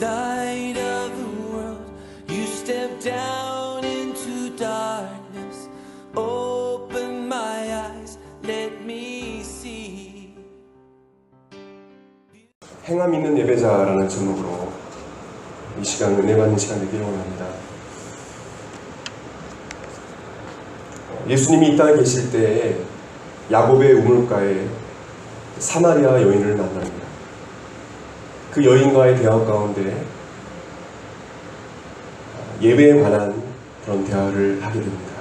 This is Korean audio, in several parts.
Light of the world, you step down into darkness. Open my eyes, let me see. 행함 있는 예배자라는 제목으로 이 시간 은혜 받는 시간 되기를 원합니다. 예수님이 이 땅에 계실 때에 야곱의 우물가에 사마리아 여인을 만납니다. 그 여인과의 대화 가운데 예배에 관한 그런 대화를 하게 됩니다.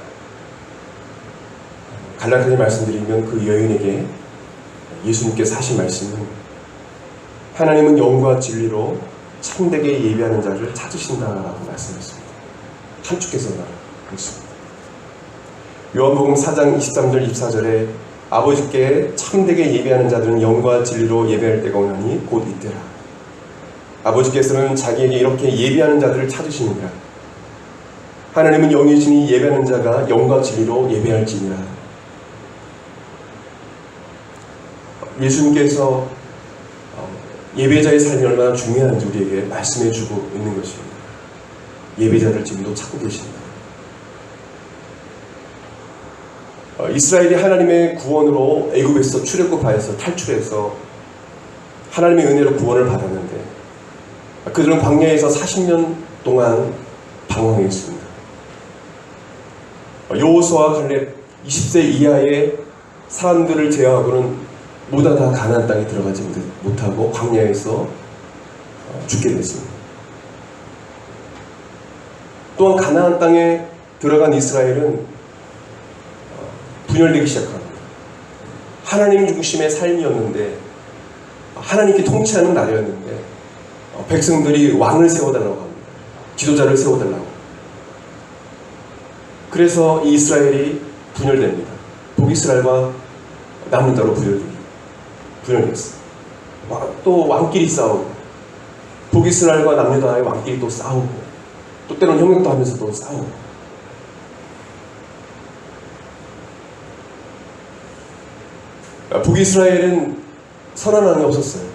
간략하게 말씀드리면 그 여인에게 예수님께서 하신 말씀은 하나님은 영과 진리로 참되게 예배하는 자를 찾으신다라고 말씀했습니다. 한축해서 말했습니다. 요한복음 4장 23절 24절에 아버지께 참되게 예배하는 자들은 영과 진리로 예배할 때가 오나니 곧 이때라. 아버지께서는 자기에게 이렇게 예배하는 자들을 찾으시니라. 하나님은 영이시니 예배하는 자가 영과 진리로 예배할지니라. 예수님께서 예배자의 삶이 얼마나 중요한지 우리에게 말씀해 주고 있는 것입니다. 예배자를 지금도 찾고 계십니다. 이스라엘이 하나님의 구원으로 애굽에서 출애굽하여서 탈출해서 하나님의 은혜로 구원을 받았는데 그들은 광야에서 40년 동안 방황했습니다. 여호수아와 갈렙 20세 이하의 사람들을 제외하고는 모두 다 가나안 땅에 들어가지 못하고 광야에서 죽게 됐습니다. 또한 가나안 땅에 들어간 이스라엘은 분열되기 시작합니다. 하나님 중심의 삶이었는데 하나님께 통치하는 나라였는데 백성들이 왕을 세워달라고 합니다. 지도자를 세워달라고. 그래서 이 이스라엘이 분열됩니다. 북이스라엘과 남유다로 분열됐어요. 또 왕끼리 싸우고 북이스라엘과 남유다의 왕끼리 또 싸우고 또 때로는 협력도 하면서 또 싸우고 북이스라엘은 선한 왕이 없었어요.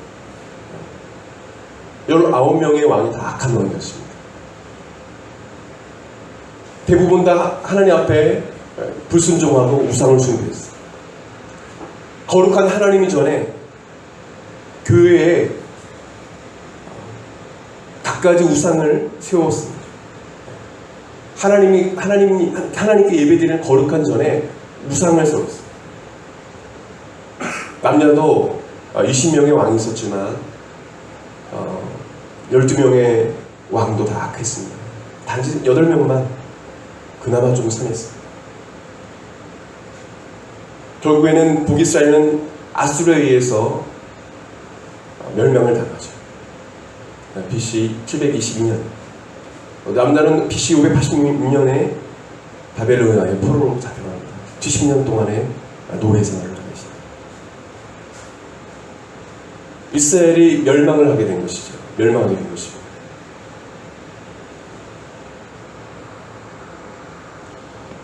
19명의 왕이 다 악한 왕이었습니다. 대부분 다 하나님 앞에 불순종하고 우상을 숭배했어요. 거룩한 하나님이 전에 교회에 갖가지 우상을 세웠습니다. 하나님께 예배드리는 거룩한 전에 우상을 세웠어요. 남녀도 20명의 왕이 있었지만 12명의 왕도 다 악했습니다. 단지 8명만 그나마 좀 선했어요. 결국에는 북이스라엘은 아수르에 의해서 멸망을 당하죠. BC 722년 남자는 BC 586년에 바벨론의 포로로 잡혀갑니다. 70년 동안의 노예 생활을 하게 됩니다. 이스라엘이 멸망을 하게 된 것이죠. 멸망하게 된 것입니다.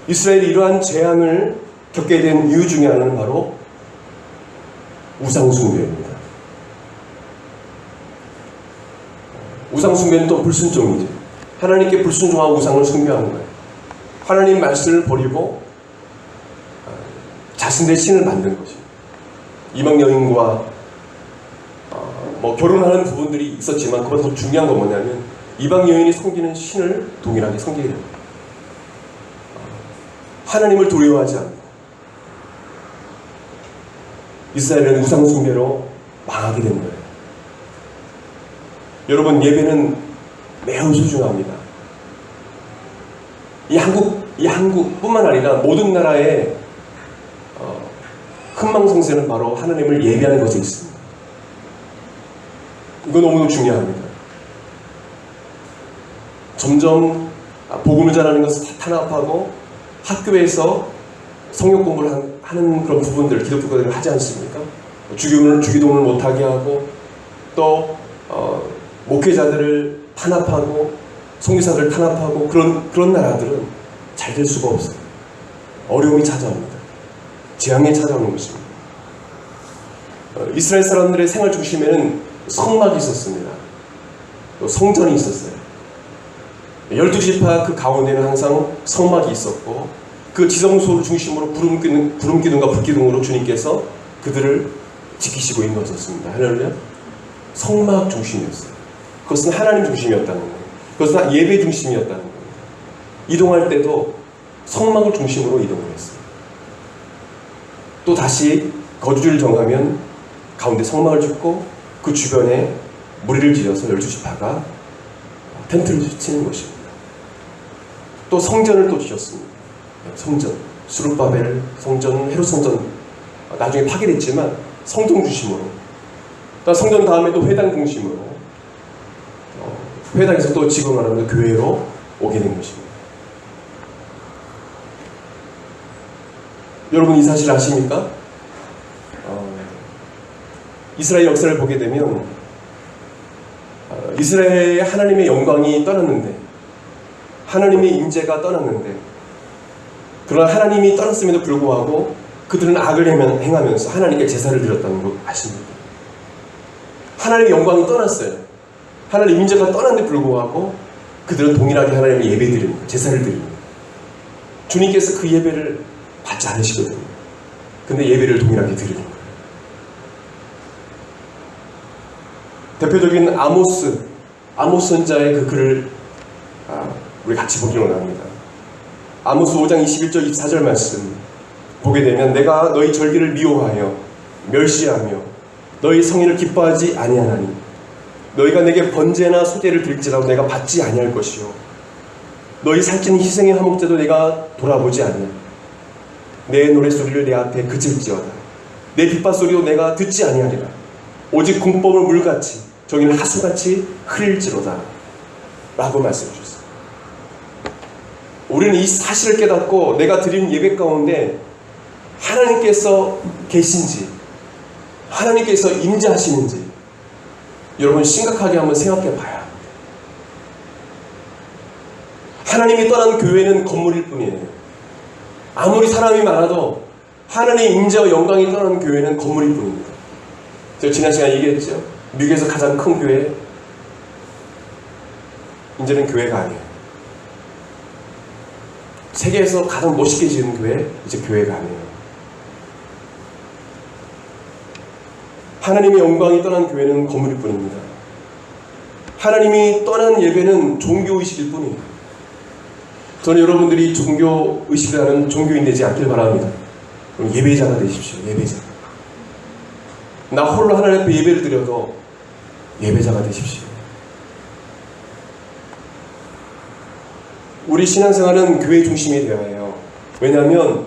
이스라엘이 이러한 재앙을 겪게 된 이유 중에 하나는 바로 우상숭배입니다. 우상숭배는 또 불순종이죠. 하나님께 불순종하고 우상을 숭배하는 거예요. 하나님 말씀을 버리고 자신의 신을 만든 것이죠. 이방 여인과 결혼하는 부분들이 있었지만 그보다 더 중요한 건 뭐냐면 이방 여인이 섬기는 신을 동일하게 섬기게 됩니다. 하나님을 두려워하지 않고 이스라엘은 우상 숭배로 망하게 된 거예요. 여러분, 예배는 매우 소중합니다. 이 한국뿐만 아니라 모든 나라의 흥망성쇠는 바로 하나님을 예배하는 것에 있습니다. 이거 너무너무 중요합니다. 점점 복음을 전하는 것을 탄압하고 학교에서 성경 공부를 하는 그런 부분들, 기독교가들을 하지 않습니까? 주기도문을 못하게 하고 또 목회자들을 탄압하고 선교사들을 탄압하고 그런 나라들은 잘 될 수가 없어요. 어려움이 찾아옵니다. 재앙이 찾아오는 것입니다. 이스라엘 사람들의 생활 중심에는 성막이 있었습니다. 또 성전이 있었어요. 12지파 그 가운데는 항상 성막이 있었고 그 지성소를 중심으로 구름기둥과 불기둥으로 주님께서 그들을 지키시고 있는 것이었습니다. 할렐루야. 성막 중심이었어요. 그것은 하나님 중심이었다는 거예요. 그것은 예배 중심이었다는 거예요. 이동할 때도 성막을 중심으로 이동을 했어요. 또 다시 거주지를 정하면 가운데 성막을 짓고 그 주변에 무리를 지어서 12지파가 텐트를 치는 것입니다. 또 성전을 또 지었습니다. 성전, 수룹바벨 성전, 헤롯 성전 나중에 파괴됐지만 성전 중심으로, 성전 다음에 또 회당 중심으로, 회당에서 또 지금 말하는 교회로 오게 된 것입니다. 여러분 이 사실 아십니까? 이스라엘 역사를 보게 되면 이스라엘의 하나님의 영광이 떠났는데, 하나님의 임재가 떠났는데, 그러나 하나님이 떠났음에도 불구하고 그들은 악을 행하면서 하나님께 제사를 드렸다는 거 아십니까? 하나님의 영광이 떠났어요. 하나님의 임재가 떠났는데 불구하고 그들은 동일하게 하나님을 예배드리는 거예요. 제사를 드리는 거예요. 주님께서 그 예배를 받지 않으시거든요. 근데 예배를 동일하게 드리는 거예요. 대표적인 아모스 선자의 그 글을 우리 같이 보기 원합니다. 아모스 5장 21절 24절 말씀 보게 되면 내가 너희 절기를 미워하여 멸시하며 너희 성의를 기뻐하지 아니하나니 너희가 내게 번제나 소제를 드릴지라도 내가 받지 아니할 것이요 너희 살찌는 희생의 화목제도 내가 돌아보지 아니하. 내 노랫소리를 내 앞에 그칠지어다. 내 빗발소리도 내가 듣지 아니하리라. 오직 궁법을 물같이 저기는 하수같이 흐릴지로다 라고 말씀해 주셨어요. 우리는 이 사실을 깨닫고 내가 드리는 예배 가운데 하나님께서 계신지, 하나님께서 임재하시는지 여러분 심각하게 한번 생각해 봐야 합니다. 하나님이 떠난 교회는 건물일 뿐이에요. 아무리 사람이 많아도 하나님의 임재와 영광이 떠난 교회는 건물일 뿐입니다. 제가 지난 시간에 얘기했죠. 미국에서 가장 큰 교회, 이제는 교회가 아니에요. 세계에서 가장 멋있게 지은 교회, 이제 교회가 아니에요. 하나님의 영광이 떠난 교회는 건물일 뿐입니다. 하나님이 떠난 예배는 종교의식일 뿐이에요. 저는 여러분들이 종교의식을 하는 종교인 되지 않길 바랍니다. 그럼 예배자가 되십시오. 예배자. 나 홀로 하나님 앞에 예배를 드려도 예배자가 되십시오. 우리 신앙생활은 교회 중심이 되어야 해요. 왜냐하면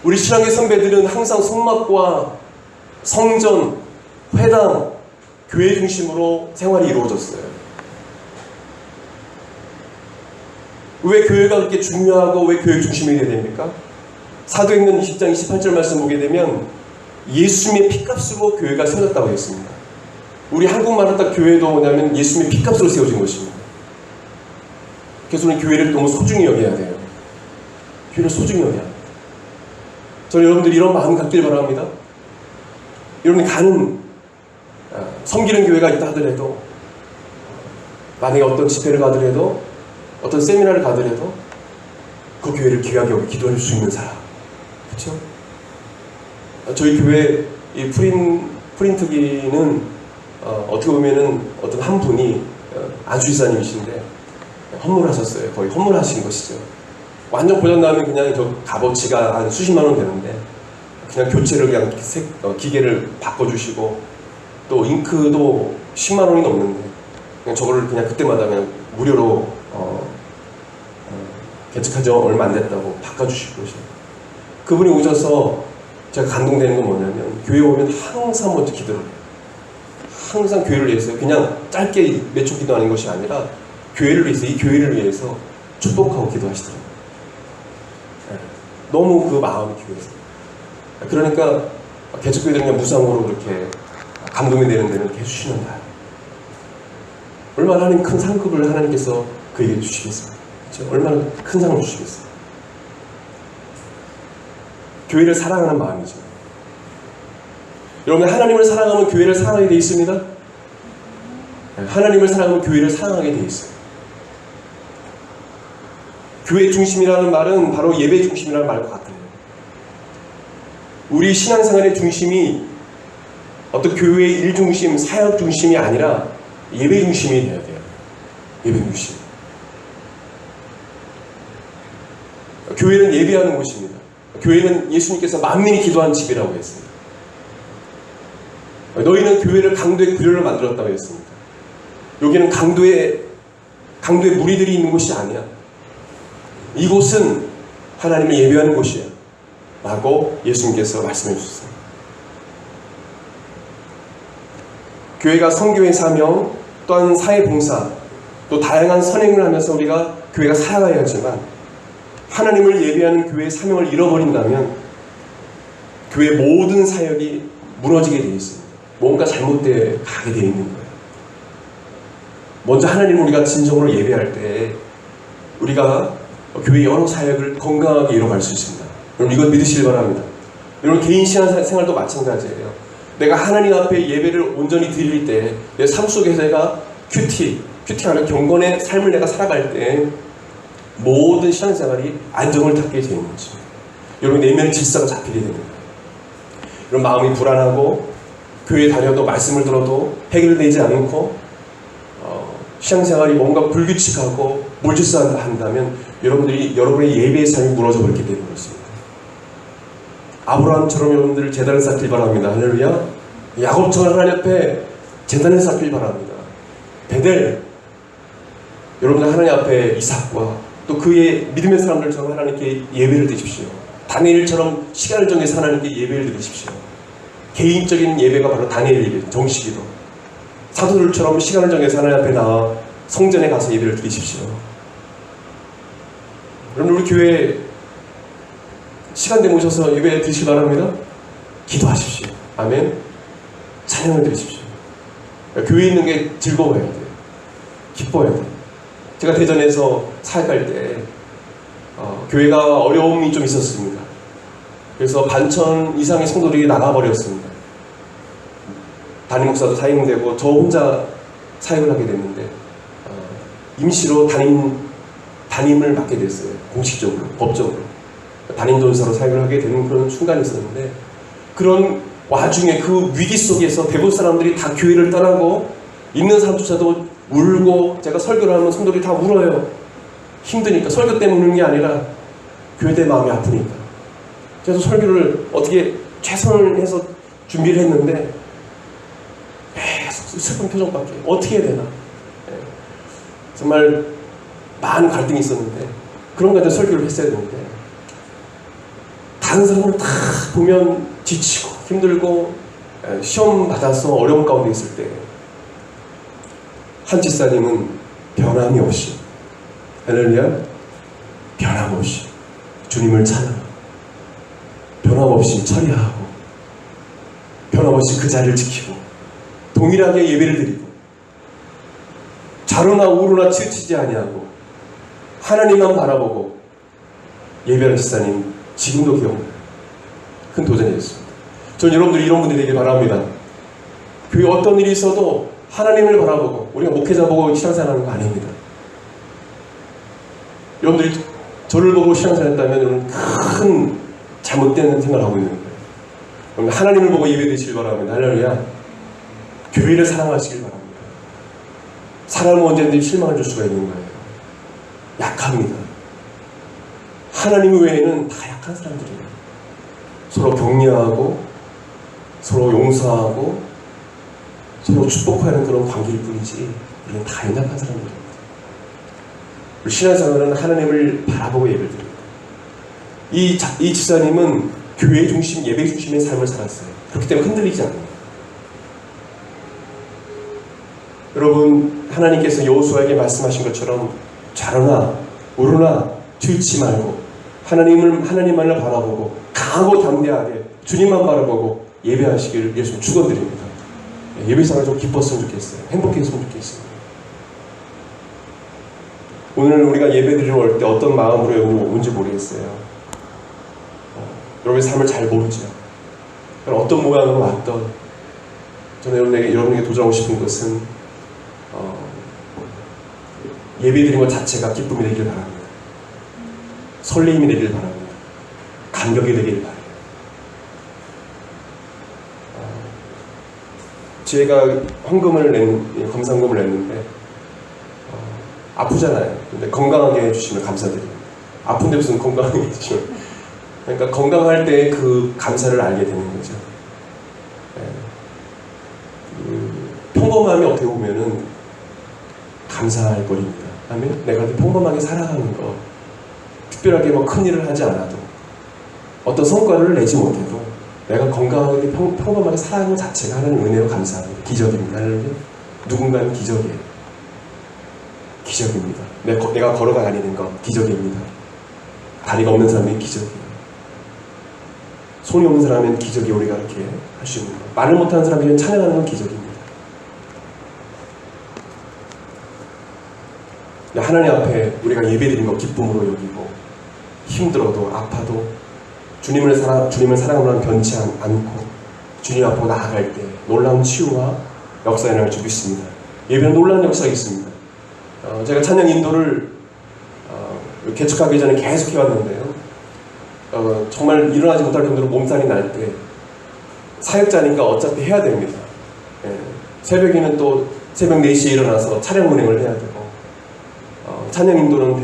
우리 신앙의 선배들은 항상 성막과 성전, 회당, 교회 중심으로 생활이 이루어졌어요. 왜 교회가 그렇게 중요하고 왜 교회 중심이 되어야 됩니까? 사도행전 20장 28절 말씀 보게 되면 예수님의 피값으로 교회가 세워졌다고 했습니다. 우리 한국말로 딱 교회도 뭐냐면 예수님의 피값으로 세워진 것입니다. 그래서 우리는 교회를 너무 소중히 여겨야 돼요. 교회를 소중히 여겨야 합니다. 저는 여러분들이 이런 마음 갖길 바랍니다. 여러분이 가는 섬기는 교회가 있다 하더라도, 만약에 어떤 집회를 가더라도, 어떤 세미나를 가더라도 그 교회를 귀하게 여기 기도할 수 있는 사람, 그렇죠? 저희 교회 이 프린트기는 어떻게 보면은 어떤 한 분이 안수지사님이신데 헌물하셨어요. 거의 헌물하신 것이죠. 완전 고장 나면 그냥 저 값어치가 한 수십만 원 되는데 그냥 교체를 그냥 기계를 바꿔주시고 또 잉크도 10만 원이 넘는데 그냥 저거를 그냥 그때마다 그냥 무료로 개척한 지 얼마 안 됐다고 바꿔주시고 그분이 오셔서 제가 감동되는 건 뭐냐면 교회 오면 항상 먼저 기도를 해요. 항상 교회를 위해서 그냥 짧게 몇 초 기도하는 것이 아니라 교회를 위해서, 이 교회를 위해서 축복하고 기도하시더라고요. 너무 그 마음이 교회에서. 그러니까 개척교회들은 그냥 무상으로 그렇게 감동이 되는 데는 이렇게 해주시는다. 얼마나 큰 상급을 하나님께서 그에게 주시겠어요. 그렇죠? 얼마나 큰 상을 주시겠어요. 교회를 사랑하는 마음이죠. 여러분, 하나님을 사랑하면 교회를 사랑하게 되어 있습니다. 하나님을 사랑하면 교회를 사랑하게 돼 있어요. 교회 중심이라는 말은 바로 예배 중심이라는 말과 같아요. 우리 신앙생활의 중심이 어떤 교회의 일 중심, 사역 중심이 아니라 예배 중심이 되어야 돼요. 예배 중심. 교회는 예배하는 곳입니다. 교회는 예수님께서 만민이 기도하는 집이라고 했습니다. 너희는 교회를 강도의 구렬로 만들었다고 했습니다. 여기는 강도의 무리들이 있는 곳이 아니야. 이곳은 하나님을 예배하는 곳이야 라고 예수님께서 말씀해 주셨습니다. 교회가 선교의 사명, 또한 사회봉사, 또 다양한 선행을 하면서 우리가 교회가 살아가야 하지만 하나님을 예배하는 교회의 사명을 잃어버린다면 교회의 모든 사역이 무너지게 되어 있습니다. 뭔가 잘못되어 가게 되어 있는 거예요. 먼저 하나님을 우리가 진정으로 예배할 때 우리가 교회의 여러 사역을 건강하게 이뤄갈 수 있습니다. 여러분 이건 믿으시길 바랍니다. 여러분 개인 신앙생활도 마찬가지예요. 내가 하나님 앞에 예배를 온전히 드릴 때 내 삶 속에서 내가 큐티하는 경건의 삶을 내가 살아갈 때 모든 신앙생활이 안정을 찾게 되는 거죠. 여러분 내면의 질서가 잡히게 됩니다. 여러분 마음이 불안하고 교회 다녀도 말씀을 들어도 해결되지 않고 신앙생활이 뭔가 불규칙하고 몰질서한다면 여러분의 예배의 삶이 무너져 버리게 되는 것입니다. 아브라함처럼 여러분들 제단을 쌓길 바랍니다. 할렐루야. 야곱처럼 하나님 앞에 제단을 쌓길 바랍니다. 베델 여러분들 하나님 앞에 이삭과 또 그의 믿음의 사람들처럼 하나님께 예배를 드십시오. 다니엘처럼 시간을 정해서 하나님께 예배를 드리십시오. 개인적인 예배가 바로 다니엘 예배, 정식기도. 사도들처럼 시간을 정해서 하나님 앞에 나와 성전에 가서 예배를 드리십시오. 여러분 우리 교회 시간 되면 오셔서 예배 드리시기 바랍니다. 기도하십시오. 아멘. 찬양을 드리십시오. 교회에 있는 게 즐거워야 돼요. 기뻐야 돼요. 제가 대전에서 사역할 때 교회가 어려움이 좀 있었습니다. 그래서 반천 이상의 성도들이 나가버렸습니다. 담임 목사도 사임되고 저 혼자 사역을 하게 됐는데 임시로 담임을 맡게 됐어요. 공식적으로, 법적으로. 담임 전사로 사역을 하게 되는 그런 순간이 있었는데 그런 와중에 그 위기 속에서 대부분 사람들이 다 교회를 떠나고 있는 사람조차도 울고 제가 설교를 하면 성도들이 다 울어요. 힘드니까. 설교 때문에 우는 게 아니라 교회에 대해 마음이 아프니까. 그래서 설교를 어떻게 최선을 해서 준비를 했는데 계속 슬픈 표정밖에 어떻게 해야 되나. 정말 많은 갈등이 있었는데 그런 가운데 설교를 했어야 되는데 다른 사람을 다 보면 지치고 힘들고 시험 받아서 어려운 가운데 있을 때 한 집사님은 변함이 없이 할렐루야 변함없이 주님을 찬양하고 변함없이 처리하고 변함없이 그 자리를 지키고 동일하게 예배를 드리고 좌로나 우로나 치우치지 아니하고 하나님만 바라보고 예배하는 집사님 지금도 기억나요. 큰 도전이었습니다. 저는 여러분들이 이런 분들이 되길 바랍니다. 교회 어떤 일이 있어도 하나님을 바라보고 우리가 목회자 보고 신앙생활하는 거 아닙니다. 여러분들이 저를 보고 신앙생활했다면 큰 잘못된 생각을 하고 있는 거예요. 하나님을 보고 예배드리시길 바랍니다. 할렐루야. 교회를 사랑하시길 바랍니다. 사람은 언제든지 실망을 줄 수가 있는 거예요. 약합니다. 하나님 외에는 다 약한 사람들이에요. 서로 격려하고 서로 용서하고 서로 축복하는 그런 관계일 뿐이지 우리는 다 연약한 사람들입니다. 우리 신앙생활은 하나님을 바라보고 예배를 드립니다. 이 집사님은 교회 중심, 예배 중심의 삶을 살았어요. 그렇기 때문에 흔들리지 않아요. 여러분 하나님께서 여호수아에게 말씀하신 것처럼 좌로나 우로나 치우치지 말고 하나님만을 바라보고 강하고 담대하게 주님만 바라보고 예배하시기를 예수님 축원드립니다. 예배생활 좀 기뻤으면 좋겠어요. 행복했으면 좋겠어요. 오늘 우리가 예배드리러 올 때 어떤 마음으로 온지 모르겠어요. 여러분의 삶을 잘 모르죠. 어떤 모양으로 왔던 저는 여러분에게 도전하고 싶은 것은 예배드리는 것 자체가 기쁨이 되기를 바랍니다. 설레임이 되기를 바랍니다. 감격이 되기를 바랍니다. 제가 검사헌금을 냈는데 아프잖아요. 근데 건강하게 해주시면 감사드립니다. 아픈데 무슨 건강하게 해주시면. 그러니까 건강할 때 그 감사를 알게 되는 거죠. 평범함이 어떻게 보면은 감사할 거리입니다. 아멘. 내가 이렇게 평범하게 살아가는 거, 특별하게 뭐 큰 일을 하지 않아도, 어떤 성과를 내지 못해도 내가 건강하게 평범하게 살아가는 것 자체가 하나님 은혜로 감사합니다. 기적입니다. 하나님, 누군가는 기적이에요. 기적입니다. 내가 걸어가 다니는 것 기적입니다. 다리가 없는 사람이 기적이에요. 손이 없는 사람은 기적이 우리가 이렇게 할 수 있는 것. 말을 못하는 사람에게는 찬양하는 건 기적입니다. 하나님 앞에 우리가 예배드리는 것 기쁨으로 여기고, 힘들어도 아파도 주님을 사랑하면 변치 않고 주님 앞으로 나아갈 때 놀라운 치유와 역사가 일어날 줄 믿습니다. 예배는 놀라운 역사가 있습니다. 제가 찬양 인도를 개척하기 전에 계속 해왔는데요. 정말 일어나지 못할 정도로 몸살이 날 때 사역자니까 어차피 해야 됩니다. 새벽에는 또 새벽 4시에 일어나서 차량 운행을 해야 되고, 찬양 인도는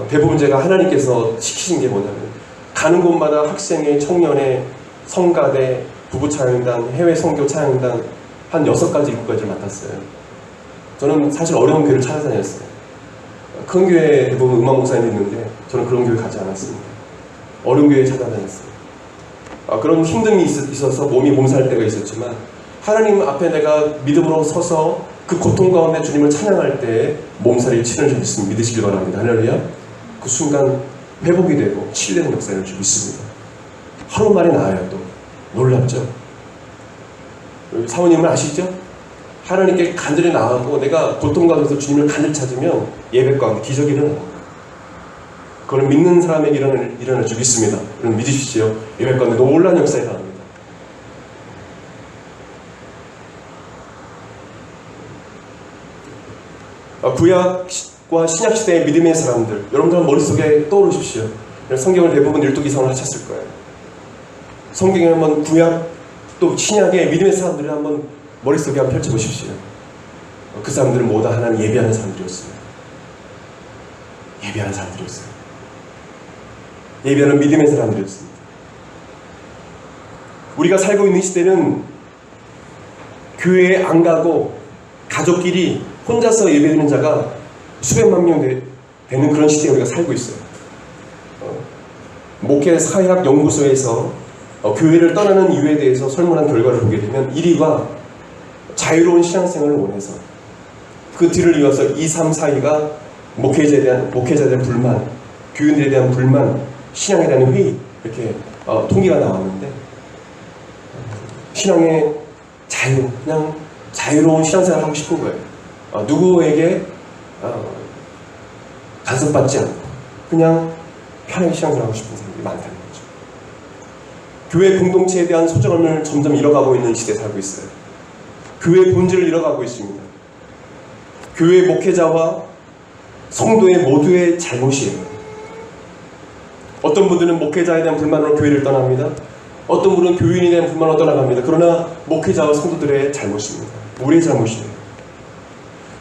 대부분 제가 하나님께서 시키신 게 뭐냐면, 가는 곳마다 학생회, 청년회, 성가대, 부부 찬양단, 해외 선교 찬양단 한 6가지, 7가지를 맡았어요. 저는 사실 어려운 교회를 찾아다녔어요. 큰 교회에 대부분 음악 목사님이 있는데 저는 그런 교회 가지 않았습니다. 어려운 교회에 찾아다녔어요. 그런 힘듦이 있어서 몸살 때가 있었지만, 하나님 앞에 내가 믿음으로 서서 그 고통 가운데 주님을 찬양할 때 몸살이 치료해졌음을 믿으시길 바랍니다. 할렐루야. 그 순간 회복이 되고 치유되는 역사를 좀 믿습니다. 하루 만에 나아요. 또 놀랍죠? 사모님은 아시죠? 하나님께 간절히 나아가고 내가 고통 가운데서 주님을 간절히 찾으면 예배 가운데 기적이 일어납니다. 그걸 믿는 사람에게 일어날 줄 믿습니다. 여러분 믿으십시오. 예배 가운데 놀라운 역사가 일어납니다. 구약과 신약 시대의 믿음의 사람들, 여러분들 머릿속에 떠오르십시오. 성경을 대부분 12기 이상을 하셨을 거예요. 성경에 한번 구약 또 신약의 믿음의 사람들을 한번 머릿속에 한번 펼쳐보십시오. 그 사람들은 모두 하나님 예배하는 사람들이었어요. 예배하는 사람들이었어요. 예배하는 믿음의 사람들이었습니다. 우리가 살고 있는 시대는 교회에 안 가고 가족끼리 혼자서 예배드리는 자가 수백만 명 되는 그런 시대에 우리가 살고 있어요. 목회 사회학 연구소에서 교회를 떠나는 이유에 대해서 설문한 결과를 보게 되면 1위가 자유로운 신앙생활을 원해서, 그 뒤를 이어서 2, 3, 4위가 목회자에 대한 불만, 교인들에 대한 불만, 신앙에 대한 회의, 이렇게 통계가 나왔는데, 신앙의 자유, 그냥 자유로운 신앙생활을 하고 싶은 거예요. 누구에게 간섭받지 않고 그냥 편하게 신앙생활을 하고 싶은 사람들이 많다는 거죠. 교회 공동체에 대한 소중함을 점점 잃어가고 있는 시대에 살고 있어요. 교회의 본질을 잃어가고 있습니다. 교회 목회자와 성도의 모두의 잘못이에요. 어떤 분들은 목회자에 대한 불만으로 교회를 떠납니다. 어떤 분은 교인에 대한 불만으로 떠나갑니다. 그러나 목회자와 성도들의 잘못입니다. 우리의 잘못이에요.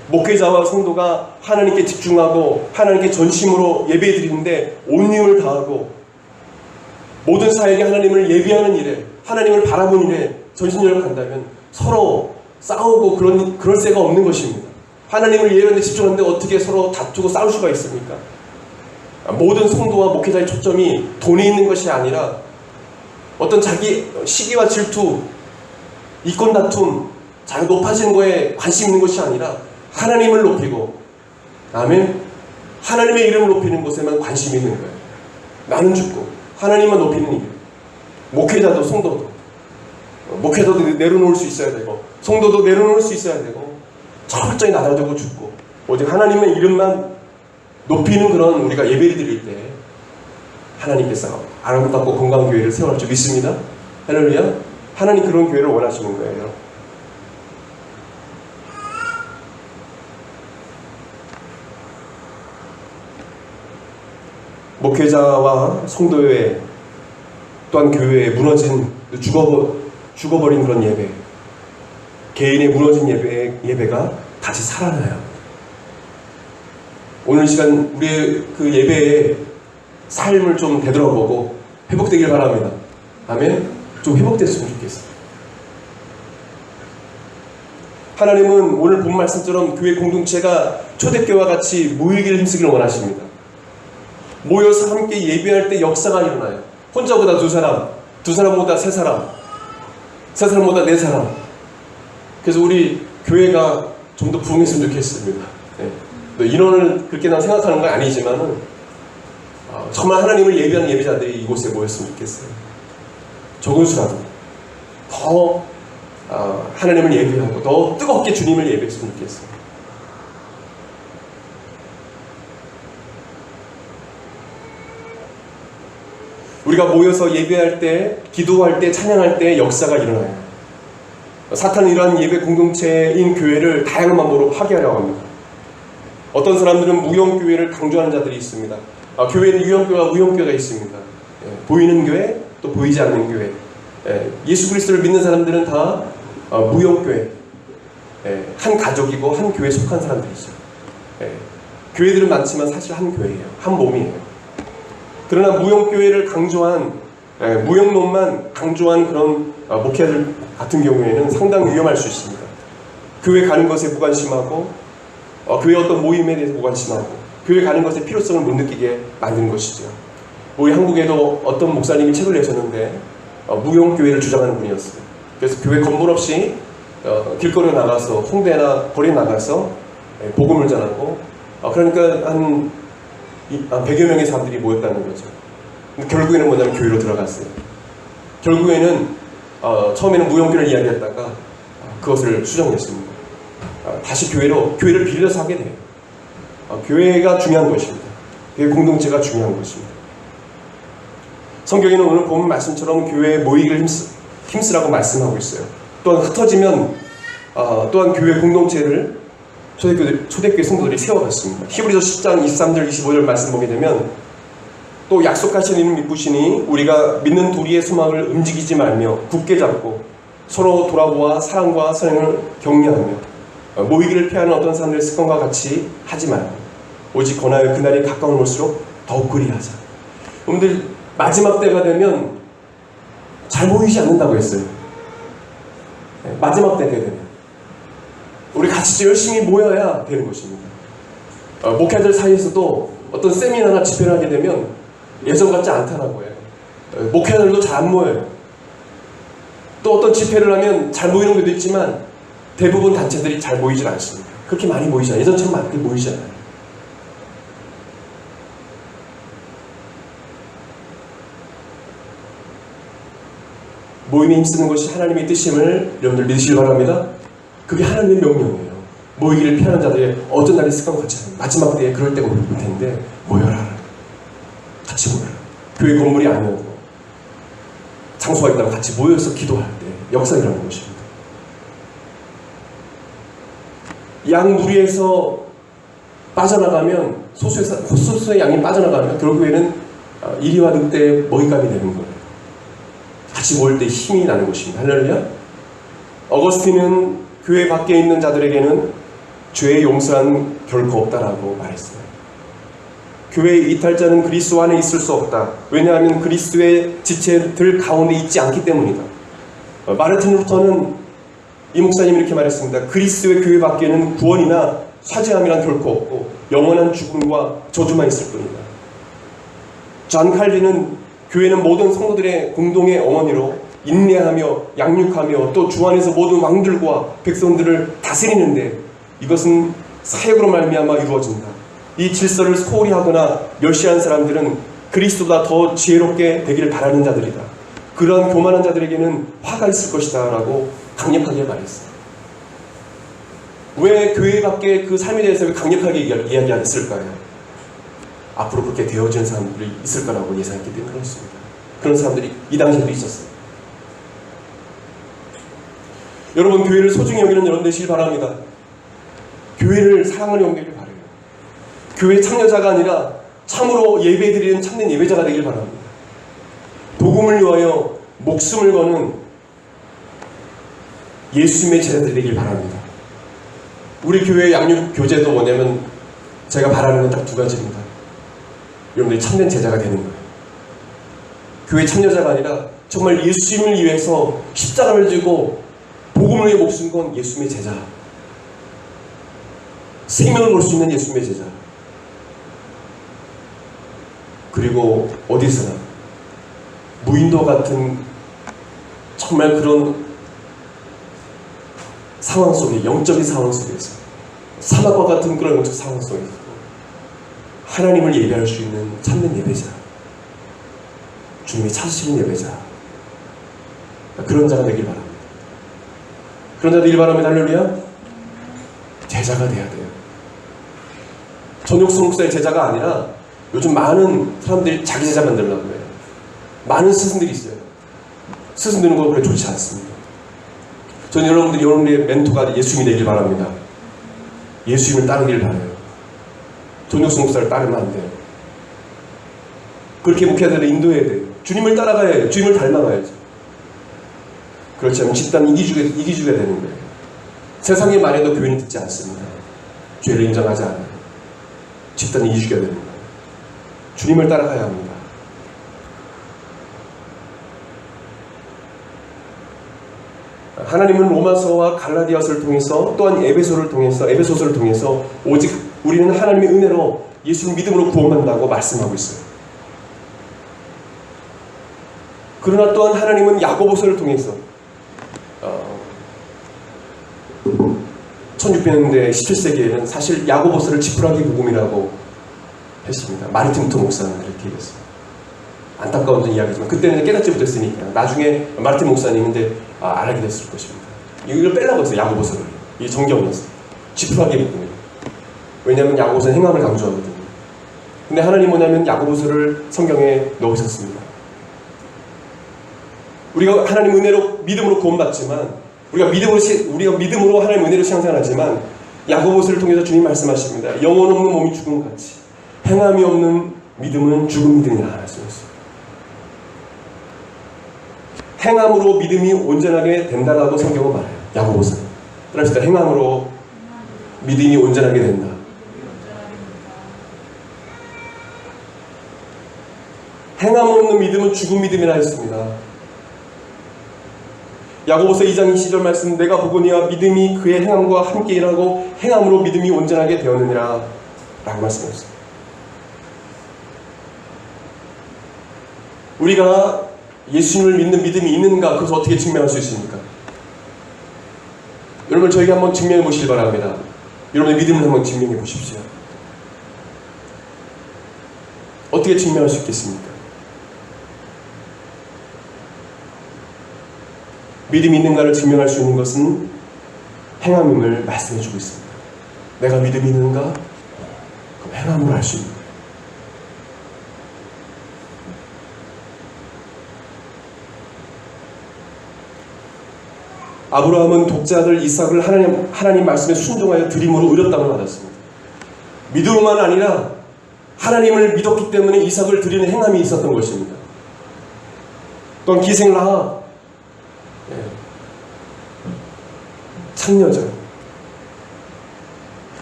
목회자와 성도가 하나님께 집중하고 하나님께 전심으로 예배드리는데 온 힘을 다하고 모든 사역에 하나님을 예비하는 일에, 하나님을 바라보는 일에 전심전력을 간다면 서로 싸우고 그럴 새가 없는 것입니다. 하나님을 예배하는데 집중하는데 어떻게 서로 다투고 싸울 수가 있습니까? 모든 성도와 목회자의 초점이 돈에 있는 것이 아니라 어떤 자기 시기와 질투, 이권 다툼, 자기가 높아지는 거에 관심 있는 것이 아니라 하나님을 높이고, 아멘, 하나님의 이름을 높이는 것에만 관심이 있는 거예요. 나는 죽고 하나님만 높이는 일. 목회자도 성도도, 목회자도 내려놓을 수 있어야 되고 성도도 내려놓을 수 있어야 되고, 철저히 나눠두고 죽고 오직 하나님의 이름만 높이는 그런 우리가 예배를 드릴 때 하나님께서 아름답고 건강한 교회를 세워갈 줄 믿습니다. 할렐루야. 하나님 그런 교회를 원하시는 거예요. 목회자와 성도회 또한 교회에 무너진 죽어버린 그런 예배, 개인의 무너진 예배가 다시 살아나요. 오늘 시간 우리의 그 예배의 삶을 좀 되돌아보고 회복되길 바랍니다. 아멘. 좀 회복됐으면 좋겠어요. 하나님은 오늘 본 말씀처럼 교회 공동체가 초대교회와 같이 모이기를 힘쓰기를 원하십니다. 모여서 함께 예배할 때 역사가 일어나요. 혼자보다 두 사람, 두 사람보다 세 사람, 세 사람보다 네 사람. 그래서 우리 교회가 좀 더 부흥했으면 좋겠습니다. 네. 인원을 그렇게 난 생각하는 건 아니지만은 정말 하나님을 예배하는 예배자들이 이곳에 모였으면 좋겠어요. 적은 수라도 더 하나님을 예배하고 더 뜨겁게 주님을 예배했으면 좋겠어요. 우리가 모여서 예배할 때, 기도할 때, 찬양할 때 역사가 일어나요. 사탄은 이러한 예배 공동체인 교회를 다양한 방법으로 파괴하려고 합니다. 어떤 사람들은 무용교회를 강조하는 자들이 있습니다. 교회는 유형교회와 무형교회가 있습니다. 보이는 교회, 또 보이지 않는 교회. 예수 그리스도를 믿는 사람들은 다 무형교회, 한 가족이고 한 교회에 속한 사람들이죠. 교회들은 많지만 사실 한 교회예요. 한 몸이에요. 그러나 무형교회를 강조한, 무형론만 강조한 그런 목회자들 같은 경우에는 상당히 위험할 수 있습니다. 교회 가는 것에 무관심하고 교회 어떤 모임에 대해서 무관심하고 교회 가는 것의 필요성을 못 느끼게 만드는 것이죠. 우리 한국에도 어떤 목사님이 책을 내셨는데 무형교회를 주장하는 분이었어요. 그래서 교회 건물 없이 길거리에 나가서 홍대나 거리에 나가서 복음을 전하고 그러니까 한 100여 명의 사람들이 모였다는 거죠. 근데 결국에는 뭐냐면 교회로 들어갔어요. 결국에는 처음에는 무형교회를 이야기했다가 그것을 수정했습니다. 다시 교회를 빌려서 하게 돼요. 교회가 중요한 것입니다. 교회 공동체가 중요한 것입니다. 성경에는 오늘 본 말씀처럼 교회에 모이기를 힘쓰라고 말씀하고 있어요. 또한 흩어지면 또한 교회 공동체를 초대교회 성도들이 세워갔습니다. 히브리서 10장 23절 25절 말씀 보게 되면 또 약속하신 이는 믿으시니 우리가 믿는 도리의 소망을 움직이지 말며 굳게 잡고 서로 돌아보아 사랑과 선행을 격려하며 모이기를 피하는 어떤 사람들의 습관과 같이 하지 말고 오직 권하여 그날이 가까운 올수록 더욱 그리하자. 여러분들 마지막 때가 되면 잘 모이지 않는다고 했어요. 마지막 때가 되면 우리 같이 열심히 모여야 되는 것입니다. 목회자들 사이에서도 어떤 세미나나 집회를 하게 되면 예전 같지 않다라고 해요. 목회자들도 잘 안 모여요. 또 어떤 집회를 하면 잘 모이는 것도 있지만 대부분 단체들이 잘 모이질 않습니다. 그렇게 많이 모이지 않아요. 예전처럼 많이 모이지 않아요. 모임에 힘쓰는 것이 하나님의 뜻임을 여러분들 믿으시기 바랍니다. 그게 하나님의 명령이에요. 모이기를 피하는 자들의 어떤 날이 습관과 같이 하는 마지막 때에 그럴 때가 올 텐데 모여라. 같이 모여라. 교회 건물이 아니어도 장소가 있다면 같이 모여서 기도할 때 역사가 일어나는 것입니다. 양 무리에서 빠져나가면 소수의 양이 빠져나가면 결국에는 이리와 늑대의 먹잇감이 되는 거예요. 같이 모일 때 힘이 나는 것입니다. 할렐루야. 어거스틴은 교회 밖에 있는 자들에게는 죄의 용서는 결코 없다라고 말했어요. 교회의 이탈자는 그리스도 안에 있을 수 없다. 왜냐하면 그리스도의 지체들 가운데 있지 않기 때문이다. 마르틴 루터는 이 목사님이 이렇게 말했습니다. 그리스도의 교회 밖에는 구원이나 사죄함이란 결코 없고 영원한 죽음과 저주만 있을 뿐이다. 존 칼빈은 교회는 모든 성도들의 공동의 어머니로 인내하며 양육하며 또 주 안에서 모든 왕들과 백성들을 다스리는데 이것은 사역으로 말미암아 이루어진다. 이 질서를 소홀히 하거나 멸시한 사람들은 그리스도보다 더 지혜롭게 되기를 바라는 자들이다. 그러한 교만한 자들에게는 화가 있을 것이다 라고 강력하게 말했어요. 왜 교회 밖에 그 삶에 대해서 강력하게 이야기 안 했을까요? 앞으로 그렇게 되어지는 사람들이 있을 거라고 예상했기 때문에 그렇습니다. 그런 사람들이 이 당시에도 있었어요. 여러분, 교회를 소중히 여기는 여러분 되시길 바랍니다. 교회를 사랑을 여기길 바라요. 교회 참여자가 아니라 참으로 예배드리는 참된 예배자가 되길 바랍니다. 복음을 위하여 목숨을 거는 예수님의 제자들이 되길 바랍니다. 우리 교회 양육 교재도 뭐냐면 제가 바라는 건 딱 두 가지입니다. 여러분들이 참된 제자가 되는 거예요. 교회 참여자가 아니라 정말 예수님을 위해서 십자가를 지고 복음을 위해 목숨 건 예수님의 제자, 생명을 걸 수 있는 예수님의 제자. 그리고 어디서나 무인도 같은 정말 그런 상황 속에, 영적인 상황 속에서, 사막과 같은 그런 영적 상황 속에서 하나님을 예배할 수 있는 참된 예배자, 주님이 찾으시는 예배자, 그런 자가 되길 바랍니다. 그런 자가 되길 바랍니다. 할렐루야. 제자가 돼야 돼요. 전육성 목사의 제자가 아니라 요즘 많은 사람들이 자기 제자 만들려고 해요. 많은 스승들이 있어요. 스승 되는 거 그래 좋지 않습니다. 저는 여러분들의 멘토가 예수님이 되길 바랍니다. 예수님을 따르길 바라요. 전육성 목사를 따르면 안 돼요. 그렇게 목회자들을 인도해야 돼요. 주님을 따라가야 해요. 주님을 닮아가야죠. 그렇지 않으면 집단 이기주가 되는 거예요. 세상의 말에도 교회는 듣지 않습니다. 죄를 인정하지 않아요. 집단 이기주가 되는 거예요. 주님을 따라가야 합니다. 하나님은 로마서와 갈라디아서를 통해서 또한 에베소서를 통해서 오직 우리는 하나님의 은혜로 예수를 믿음으로 구원받는다고 말씀하고 있어요. 그러나 또한 하나님은 야고보서를 통해서 1600년대 17세기에는 사실 야고보서를 지푸라기 복음이라고 했습니다. 마르틴 루터 목사는 그렇게 얘기했어요. 안타까운 이야기지만 그때는 깨닫지 못했으니까 나중에 마르틴 목사님인데 알게 됐을 것입니다. 이걸 빼려고 했어요. 야고보서를. 이 정경이었어요. 지푸라기 복음이에요. 왜냐하면 야고보서는 행함을 강조하거든요. 근데 하나님 뭐냐면 야고보서를 성경에 넣으셨습니다. 우리가 하나님 은혜로 믿음으로 구원받지만 우리가 믿음으로 하나님 은혜로 신앙생활하지만 야고보서를 통해서 주님 말씀하십니다. 영혼 없는 몸이 죽은 것 같이 행함이 없는 믿음은 죽은 믿음이라 하셨어요. 행함으로 믿음이 온전하게 된다라고 성경은 말해요. 야고보서. 따라합시다. 행함으로 믿음이 온전하게 된다. 행함 없는 믿음은 죽은 믿음이라 했습니다. 야고보서 2장 20절 말씀, 내가 보거니와 믿음이 그의 행함과 함께 일하고 행함으로 믿음이 온전하게 되었느니라 라고 말씀하셨습니다. 우리가 예수님을 믿는 믿음이 있는가? 그것을 어떻게 증명할 수 있습니까? 여러분 저에게 한번 증명해 보시기 바랍니다. 여러분의 믿음을 한번 증명해 보십시오. 어떻게 증명할 수 있겠습니까? 믿음이 있는가를 증명할 수 있는 것은 행함임을 말씀해 주고 있습니다. 내가 믿음이 있는가? 그럼 행함으로 알 수 있는 거예요. 아브라함은 독자들 이삭을 하나님 말씀에 순종하여 드림으로 의롭다함을 받았습니다. 믿음으로만 아니라 하나님을 믿었기 때문에 이삭을 드리는 행함이 있었던 것입니다. 또한 기생 라합, 창녀죠.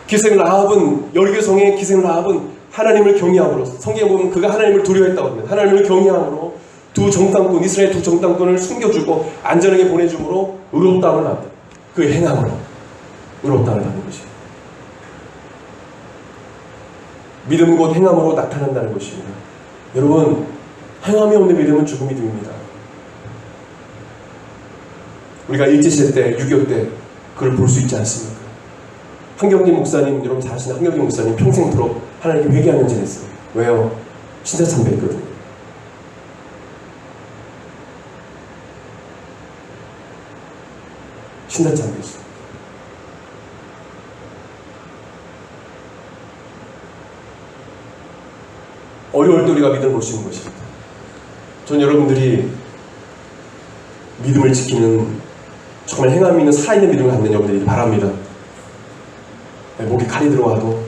기생 라합은, 열교성의 기생 라합은 하나님을 경외함으로, 성경에 보면 그가 하나님을 두려워했다고 합니다. 하나님을 경외함으로 이스라엘 두 정탐꾼을 숨겨주고 안전하게 보내줌으로 의롭다함을 받다. 그 행함으로 의롭다함을 받는 것입니다. 믿음은 곧 행함으로 나타난다는 것입니다. 여러분, 행함이 없는 믿음은 죽은 믿음입니다. 우리가 일제시대 때, 6.25 때 그걸 볼 수 있지 않습니까? 한경진 목사님, 여러분 잘 아시는 한경진 목사님 평생토록 하나님께 회개하는 지냈어요. 왜요? 신사참배했거든요. 신사참배했어요. 어려울 때 우리가 믿음을 볼 수 있는 것입니다. 전 여러분들이 믿음을 지키는 정말 행함이 있는 살아있는 믿음을 갖는 여러분들이 바랍니다. 목에 칼이 들어와도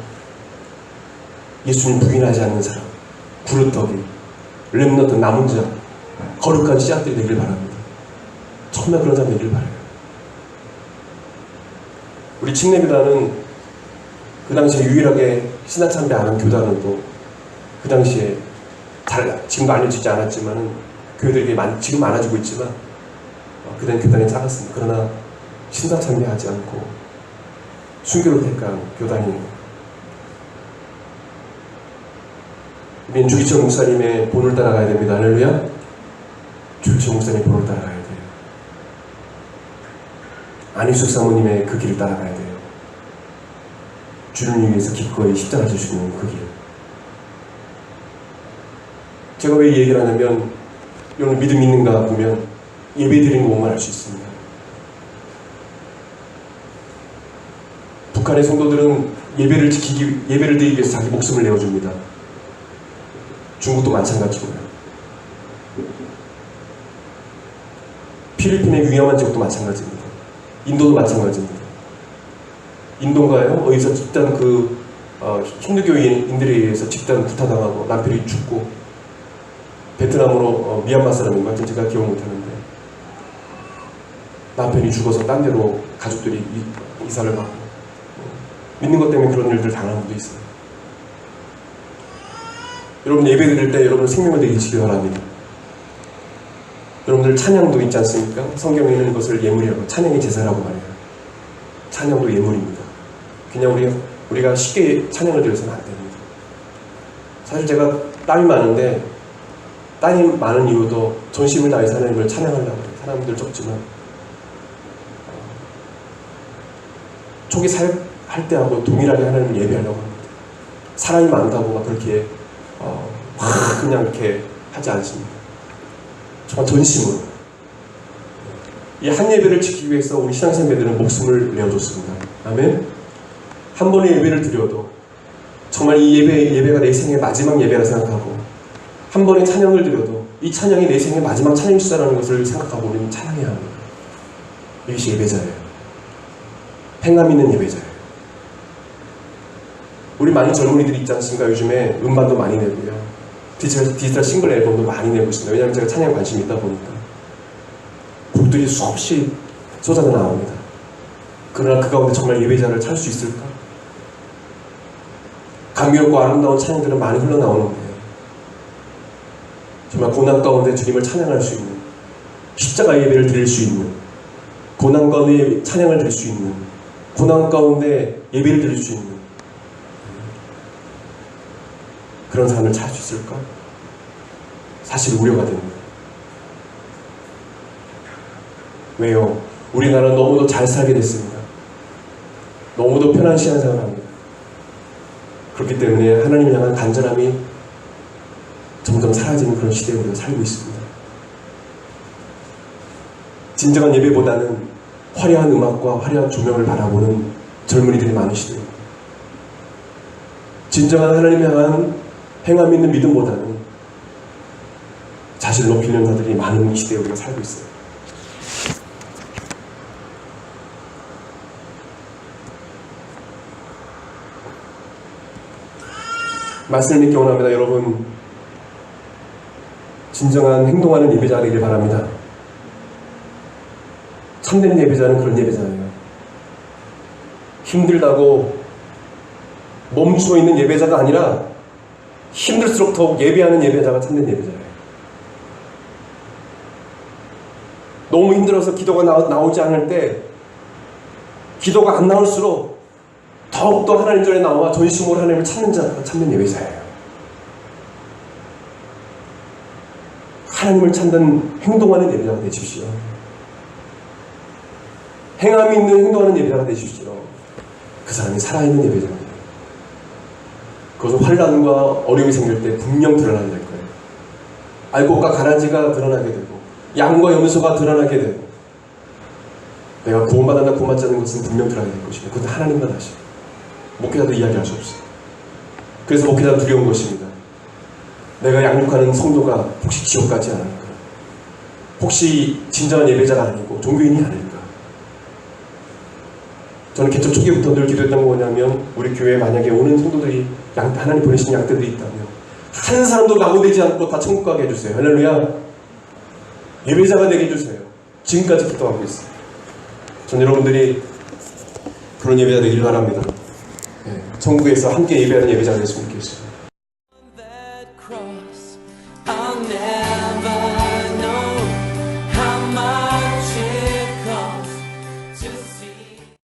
예수님 부인하지 않는 사람, 부르터기, 렘넌트 남은 자, 거룩한 씨앗들이 되길 바랍니다. 정말 그런 사람 되길 바라요. 우리 침례교단은 그 당시에 유일하게 신화참배 안 한 교단은 또 그 당시에 지금도 알려지지 않았지만은 교회들에게 지금 많아지고 있지만 그다음 교단이 작았습니다. 그러나 신화참배하지 않고 순교를 택한 교단이에요. 우리는 주기철 목사님의 본을 따라가야 됩니다. 할렐루야. 주기철 목사님의 본을 따라가야 돼요. 안희숙 사모님의 그 길을 따라가야 돼요. 주를 위해서 기꺼이 십자가 지시는 그 길. 제가 왜 이 얘기를 하냐면 여러분 믿음 있는가 보면 예배 드리는 거 보면 알 수 있습니다. 북한의 성도들은 예배를 드리기 위해서 자기 목숨을 내어줍니다. 중국도 마찬가지고요. 필리핀의 위험한 지역도 마찬가지입니다. 인도도 마찬가지입니다. 인도인가요? 어디서 집단 힌두교인들에 의해서 집단 구타당하고 남편이 죽고 베트남으로 미얀마 사람인가 하여튼 제가 기억 못하는데 남편이 죽어서 딴 데로 가족들이 이사를 가고 믿는 것 때문에 그런 일들 당하는 분도 있어요. 여러분 예배 드릴 때 여러분 생명을 드리시기 바랍니다. 여러분들 찬양도 있지 않습니까? 성경에는 이것을 예물이라고 찬양이 제사라고 말해요. 찬양도 예물입니다. 그냥 우리가 쉽게 찬양을 드려서는 안 됩니다. 사실 제가 땀이 많은데 땀이 많은 이유도 전심을 다해서 하나님을 찬양하려고 해요. 사람들 적지만 초기 할 때하고 동일하게 하나님을 예배하려고 합니다. 사람이 많다고 막 그렇게 그냥 이렇게 하지 않습니다. 정말 전심으로 이 한 예배를 지키기 위해서 우리 신앙생배들은 목숨을 내어줬습니다. 아멘. 한 번의 예배를 드려도 정말 이 예배가 내 생의 마지막 예배라 생각하고 한 번의 찬양을 드려도 이 찬양이 내 생의 마지막 찬양일 수라는 것을 생각하고 우리는 찬양해야 합니다. 이것이 예배자예요. 행함 있는 예배자예요. 우리 많은 젊은이들이 있지 않습니까? 요즘에 음반도 많이 내고요. 디지털 싱글 앨범도 많이 내고 있습니다. 왜냐하면 제가 찬양에 관심이 있다 보니까 곡들이 수없이 쏟아져 나옵니다. 그러나 그 가운데 정말 예배자를 찾을 수 있을까? 감미롭고 아름다운 찬양들은 많이 흘러나오는데 정말 고난 가운데 주님을 찬양할 수 있는 십자가 예배를 드릴 수 있는 고난 가운데 찬양을 드릴 수 있는 고난 가운데 예배를 드릴 수 있는 그런 사람을 찾을 수 있을까? 사실 우려가 됩니다. 왜요? 우리나라는 너무도 잘 살게 됐습니다. 너무도 편한 신앙생활을 합니다. 그렇기 때문에 하나님을 향한 간절함이 점점 사라지는 그런 시대에 우리가 살고 있습니다. 진정한 예배보다는 화려한 음악과 화려한 조명을 바라보는 젊은이들이 많은 시대입니다. 진정한 하나님을 향한 행함 있는 믿음보다는 자신을 높이는 자들이 많은 시대에 우리가 살고 있어요. 말씀을 믿기 원합니다. 여러분 진정한 행동하는 예배자가 되길 바랍니다. 참된 예배자는 그런 예배자예요. 힘들다고 멈추어 있는 예배자가 아니라 힘들수록 더욱 예배하는 예배자가 참된 예배자예요. 너무 힘들어서 기도가 나오지 않을 때 기도가 안 나올수록 더욱더 하나님 전에 나와 전심으로 하나님을 찾는 자가 참된 예배자예요. 하나님을 찾는 행동하는 예배자가 되십시오. 행함이 있는 행동하는 예배자가 되십시오. 그 사람이 살아있는 예배자입니다. 그것은 환난과 어려움이 생길 때 분명 드러나게 될 거예요. 알곡과 가라지가 드러나게 되고 양과 염소가 드러나게 되고 내가 구원받았나 구원받지 않는 것은 분명 드러나게 될 것입니다. 그것은 하나님만 아시고 목회자도 이야기할 수 없어요. 그래서 목회자는 두려운 것입니다. 내가 양육하는 성도가 혹시 지옥 가지 않을까? 혹시 진정한 예배자가 아니고 종교인이 아닐까? 저는 개척 초기부터 늘 기도했던 거 뭐냐면 우리 교회에 만약에 오는 성도들이 하나님 보내신 양떼들이 있다면 한 사람도 낙오되지 않고 다 천국 가게 해주세요. 할렐루야. 예배자가 되게 해주세요. 지금까지 기도하고 있어요. 전 여러분들이 그런 예배자 되길 바랍니다. 네, 천국에서 함께 예배하는 예배자가 됐으면 좋겠어요. That cross, I'll never